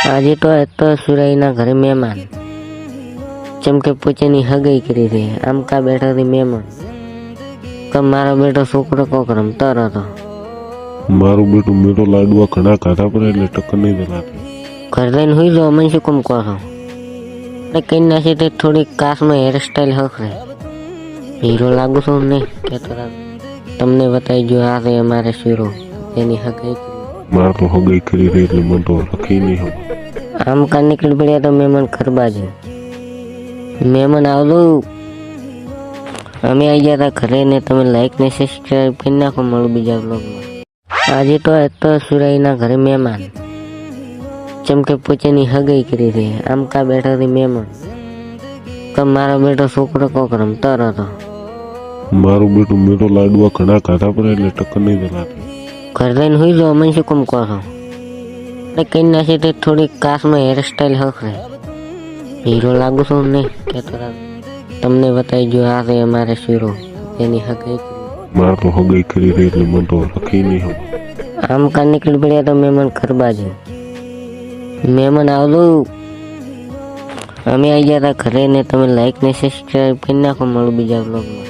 આજે તો સુરાઈના ઘરે મહેમાન ચમકે પૂછેની હગાઈ કરી રહી આમ કા બેઠા હતી મહેમાન કે મારો બેટો છોકરો કોક રમતો હતો મારું બેટું મેં લાડવા ઘણા ખાધા પર એટલે ટક્કર નહીં દેલાતી ઘર લઈને હોઈ જાઓ મને શું કમ કહો છો એટલે કઈ નાખી તે થોડી કાશમાં હેરસ્ટાઈલ હખરે હીરો લાગુ છું નહીં કહેતો તમને બતાવી જો આ છે અમારે શીરો એની હગાઈ મારે તો હગાઈ કરી રહી એટલે મને તો રખી નહીં હવે આમ કા નીકળી પડ્યા તો મહેમાન ખરબાજી મહેમાન આવજો અમે આવી ગયા હતા ઘરે ને તમે લાઈક ને સબસ્ક્રાઈબ કરી નાખો મળું બીજા બ્લોગમાં આજે તો સુરાઈના ઘરે મહેમાન ચમકે પૂછેની હગાઈ કરી રહી આમ કા બેઠા હતી મહેમાન કે મારો બેટો છોકરો કોક રમતો હતો મારું બેટું મેં લાડવા ઘણા ખાધા પર એટલે ટક્કર નહીં દેલાતી ઘર લઈને હોઈ જાઓ મને શું કમ કહો છો એટલે કઈ નાખી તે થોડી કાશમાં હેરસ્ટાઈલ હખરે હીરો લાગુ છું નહીં કહેતો તમને બતાવી જો આ છે અમારે શીરો એની હગાઈ મારે તો હગાઈ કરી રહી એટલે મને તો રખી નહીં હવે આમ કા નીકળી પડ્યા તો મહેમાન ખરબાજી મહેમાન આવજો અમે આવી ગયા હતા ઘરે ને તમે લાઈક ને સબસ્ક્રાઈબ કરી નાખો મળું બીજા બ્લોગમાં